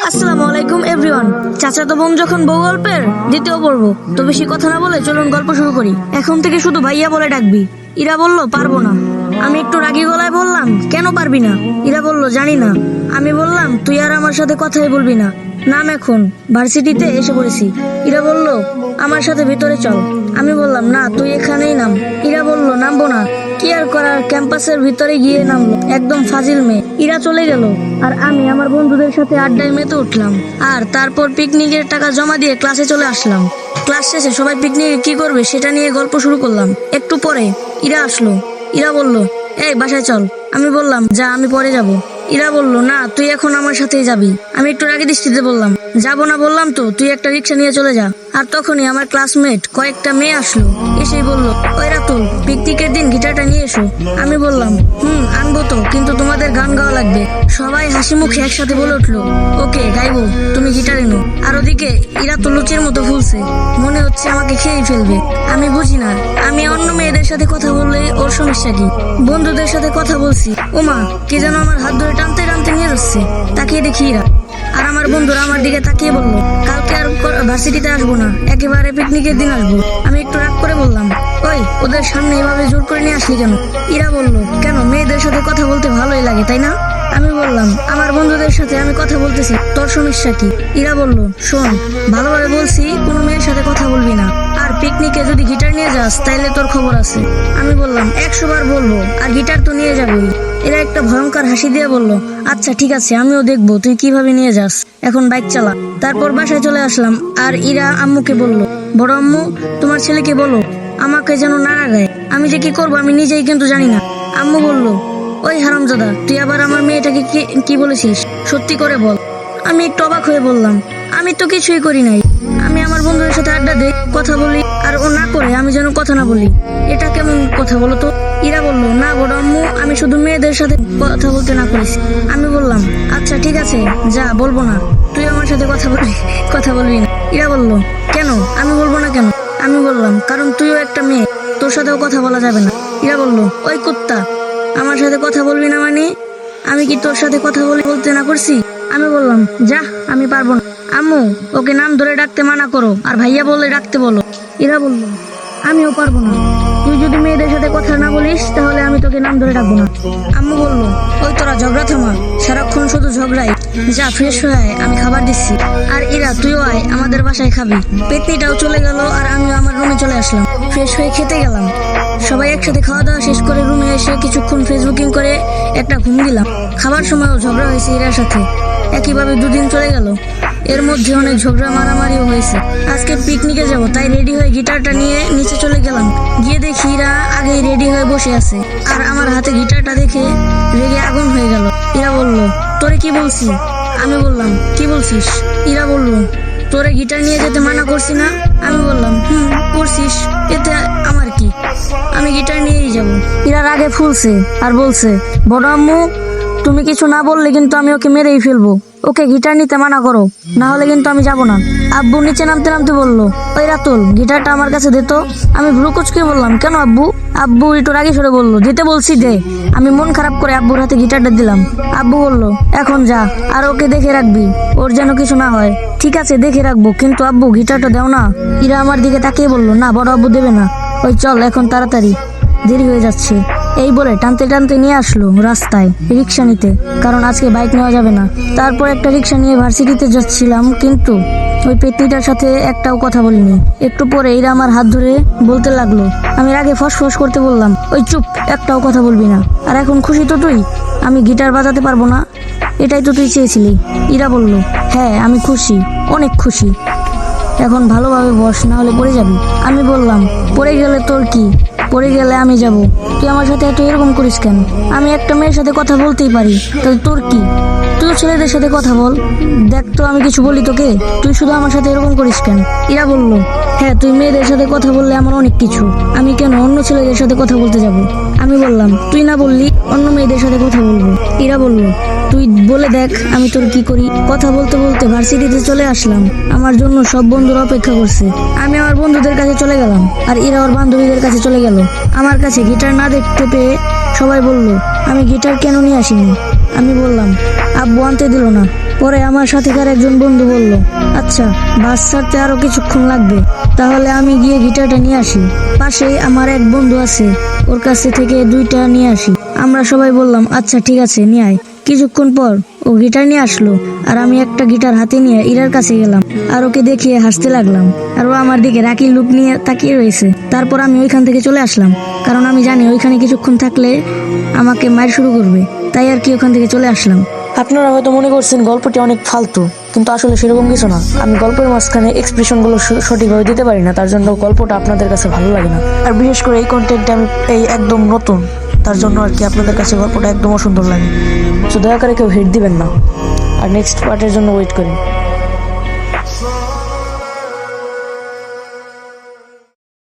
আসসালামু আলাইকুম এভরিওয়ান। চাচাতো বোন যখন বউ গল্পের দ্বিতীয় পর্ব, তো বেশি কথা না বলে চলুন গল্প শুরু করি। এখন থেকে শুধু ভাইয়া বলে ডাকবি। ইরা বলল পারবো না। আমি একটু রাগী গলায় বললাম কেন পারবি না? ইরা বলল জানি না। আমি বললাম তুই আর আমার সাথে কথাই বলবি না, নাম এখন ভার্সিটিতে এসে পড়েছি। ইরা বলল আমার সাথে ভিতরে চল। আমি বললাম না, তুই এখানেই নাম। ইরা বলল নামবো না। কি আর করার, ক্যাম্পাসের ভিতরে গিয়ে নামলো। একদম ফাজিল মেয়ে। ইরা চলে গেল আর আমি আমার বন্ধুদের সাথে আড্ডায় মেতে উঠলাম। আর তারপর পিকনিকের টাকা জমা দিয়ে ক্লাসে চলে আসলাম। ক্লাস শেষে সবাই পিকনিকে কি করবে সেটা নিয়ে গল্প শুরু করলাম। একটু পরে ইরা আসলো। ইরা বলল এই বাসায় চল। আমি বললাম যা, আমি পরে যাব। ইরা বলল না, তুই এখন আমার সাথেই যাবি। আমি একটু রাগী দৃষ্টিতে বললাম যাবো না বললাম তো, তুই একটা রিক্সা নিয়ে চলে যা। আর তখনই আমার ক্লাসমেট কয়েকটা মেয়ে আসলো। এসেই বলল ওই রাতুল, পিকনিকের দিন গিটারটা নিয়ে এসো। আমি বললাম আনবো তো, কিন্তু তোমাদের গান গাওয়া লাগবে। সবাই হাসি মুখে একসাথে বলে উঠলো ওকে গাইবো, তুমি গিটার এনো। আর ওদিকে ইরা তো লুচির মতো ফুলছে, মনে হচ্ছে আমাকে খেয়ে ফেলবে। আমি বুঝি না, আমি অন্য মেয়েদের সাথে কথা বললে ওর সমস্যা কি? বন্ধুদের সাথে কথা বলছি, ওমা কে যেন আমার হাত ধরে টানতে টানতে নিয়ে যাচ্ছে। তাকিয়ে দেখি ইরা। আর আমার বন্ধুরা আমার দিকে তাকিয়ে বলল কালকে আর ভার্সিটিতে আসবো না, একেবারে পিকনিকের দিন আসবো। আমি একটু রাগ করে বললাম ওই ওদের সামনে এভাবে জোর করে নিয়ে আসলি কেন? ইরা বলল কেন, মেয়েদের সাথে কথা বলতে ভালোই লাগে তাই না? আমি বললাম আমার বন্ধুদের সাথে আমি কথা বলতেছি, তোর সমস্যা কি? ইরা বলল শোন, ভালোভাবে বলছি কোনো মেয়ের সাথে কথা বলবি না, আর পিকনিকে যদি গিটার নিয়ে যাস তাইলে তোর খবর আছে। আমি বললাম 100 বার বলবো, আর গিটার তো নিয়ে যাবই। এরা একটা ভয়ঙ্কর হাসি দিয়ে বলল আচ্ছা ঠিক আছে, আমিও দেখবো তুই কিভাবে নিয়ে যাস, এখন বাইক চালা। তারপর বাসায় চলে আসলাম। আর ইরা আম্মুকে বলল বড় আম্মু, তোমার ছেলেকে বলো আমাকে যেন না রাগায়। আমি যে কি করবো আমি নিজেই কিন্তু জানি না। আম্মু বলল ওই হারামজাদা, তুই আবার আমার মেয়েটাকে কি বলেছিস, সত্যি করে বল। আমি একটু অবাক হয়ে বললাম আমি তো কিছুই করি নাই। আমি আমার বন্ধুদের সাথে আড্ডা দেই, কথা বলি, আর ও না করে আমি যেন কথা না বলি। এটা কেমন কথা বলো তো? ইরা বলল না বড় আম্মু, আমি শুধু মেয়েদের সাথে কথা বলতে না করেছি। আমি বললাম আচ্ছা ঠিক আছে যা, বলবো না। তুই আমার সাথে কথা বলবি না। ইরা বলল কেন? আমি বলবো না কেন? আমি বললাম কারণ তুইও একটা মেয়ে, তোর সাথেও কথা বলা যাবে না। ইরা বলল ওই কুত্তা, আমার সাথে কথা বলবি না মানে? আমি কি তোর সাথে কথা বলতে না করছি? আমি বললাম যা, আমি পারবো না। আম্মু ওকে নাম ধরে ডাকতে মানা করো, আর ভাইয়া বলে ডাকতে বলো। ইরা বলল আমিও পারবো না। তুই যদি মেয়েদের সাথে কথা না বলিস তাহলে আমি তোকে নাম ধরে ডাকবো না। আম্মু বলল ওই তোরা ঝগড়া থামা, সারাক্ষণ শুধু ঝগড়াই। যা ফ্রেশ হয়ে আয়, আমি খাবার দিচ্ছি। আর ইরা তুইও আয়, আমাদের বাসায় খাবি। পেতনিটাও চলে গেল আর আমিও আমার রুমে চলে আসলাম। ফ্রেশ হয়ে খেতে গেলাম। সবাই একসাথে খাওয়া দাওয়া শেষ করে রুমে এসে কিছুক্ষণ ফেসবুকিং করে একটা ঘুম দিলাম। খাবার সময়ও ঝগড়া হয়েছে ইরার সাথে। একইভাবে 2 দিন চলে গেল। এর মধ্যে অনেক ঝগড়া মারামারিও হয়েছে। আজকে পিকনিকে যাব, তাই রেডি হয়ে গিটারটা নিয়ে নিচে চলে গেলাম। গিয়ে দেখি ইরা আগেই রেডি হয়ে বসে আছে, আর আমার হাতে গিটারটা দেখে রেগে আগুন হয়ে গেল। ইরা বলল তোরে কি বলছি? আমি বললাম কি বলছিস? ইরা বলল তোরে গিটার নিয়ে যেতে মানা করছি না? আমি বললাম করছিস, এতে আমার কি, আমি গিটার নিয়েই যাব। ইরা রাগে ফুলছে আর বলছে বড় আম্মু, তুমি কিছু না বললে কিন্তু আমি ওকে মেরেই ফেলবো। ওকে গিটার নিতে মানা করো, না হলে কিন্তু আমি যাব না। আব্বু নিচে নামতে নামতে বলল ওই রাতুল, গিটারটা আমার কাছে দে তো। আমি ভ্রু কুচকে বললাম কেন আব্বু? আব্বু একটু রাগে সরে বলল দিতে বলছি দে। আমি মন খারাপ করে আব্বুর হাতে গিটারটা দিলাম। আব্বু বলল এখন যা, আর ওকে দেখে রাখবি, ওর যেন কিছু না হয়। ঠিক আছে দেখে রাখবো, কিন্তু আব্বু গিটারটা দাও না। ইরা আমার দিকে তাকিয়ে বলল না বড় আব্বু দেবে না। ওই চল এখন তাড়াতাড়ি, দেরি হয়ে যাচ্ছে। এই বলে টানতে টানতে নিয়ে আসলো রাস্তায় রিক্সা নিতে, কারণ আজকে বাইক নেওয়া যাবে না। তারপর একটা রিক্সা নিয়ে ভার্সিটিতে যাচ্ছিলাম, কিন্তু ওই পেতনিটার সাথে একটাও কথা বলিনি। একটু পরে এরা আমার হাত ধরে বলতে লাগলো। আমি আগে ফসফস করতে বললাম ওই চুপ, একটাও কথা বলবি না। আর এখন খুশি তো তুই আমি গিটার বাজাতে পারবো না? এটাই তো তুই চেয়েছিলি। ইরা বলল হ্যাঁ আমি খুশি, অনেক খুশি। এখন ভালোভাবে বস, না হলে পড়ে যাবি। আমি বললাম পড়ে গেলে তোর কি, পড়ে গেলে আমি যাব। তুই আমার সাথে এত এরকম করিস কেন? আমি একটা মেয়ের সাথে কথা বলতেই পারি, তাই তোর কি? তুই ছেলেদের সাথে কথা বল, দেখ তো আমি কিছু বলি তোকে? তুই শুধু আমার সাথে এরকম করিস কেন? ইরা বলল হ্যাঁ তুই মেয়েদের সাথে কথা বললে আমার অনেক কিছু, আমি কেন অন্য ছেলেদের সাথে কথা বলতে যাব? আমি বললাম তুই না বললি অন্য মেয়েদের সাথে কথা বলবো? ইরা বলল তুই বলে দেখ আমি তোর কি করি। কথা বলতে বলতে ভার্সিটিতে চলে আসলাম। আমার জন্য সব বন্ধুরা অপেক্ষা করছে। আমি আমার বন্ধুদের কাছে চলে গেলাম, আর ইরা ওর বান্ধবীদের কাছে চলে গেল। আমার কাছে গিটার না দেখতে পেয়ে সবাই বলল আমি গিটার কেন নিয়ে আসিনি। আমি বললাম আব্বু আনতে দিল না। পরে আমার সাথেকার একজন বন্ধু বলল, আচ্ছা বাস ছাড়তে আরো কিছুক্ষণ লাগবে, তাহলে আমি গিয়ে গিটারটা নিয়ে আসি। পাশেই আমার এক বন্ধু আছে, ওর কাছে থেকে 2টা নিয়ে আসি। আমরা সবাই বললাম আচ্ছা ঠিক আছে নিয়ে আয়। কিছুক্ষণ পর ও গিটার নিয়ে আসলো, আর আমি একটা গিটার হাতে নিয়ে ইরার কাছে গেলাম আর ওকে দেখিয়ে হাসতে লাগলাম। আর ও আমার দিকে রাগি লুক নিয়ে তাকিয়ে রয়েছে। তারপর আমি ওইখান থেকে চলে আসলাম, কারণ আমি জানি ওইখানে কিছুক্ষণ থাকলে আমাকে মার শুরু করবে, তাই আর কি ওখান থেকে চলে আসলাম। আপনারা হয়তো মনে করছেন গল্পটি অনেক ফালতু, কিন্তু আসলে সেরকম কিছু না। আমি গল্পের মাঝখানে এক্সপ্রেশনগুলো সঠিকভাবে দিতে পারি না, তার জন্য গল্পটা আপনাদের কাছে ভালো লাগে না। আর বিশেষ করে এই কন্টেন্টটা আমি একদম নতুন, তার জন্য আর কি আপনাদের কাছে গল্পটা একদম অসুন্দর লাগে। তো দয়া করে কেউ হিট দিবেন না, আর নেক্সট পার্টের জন্য ওয়েট করেন।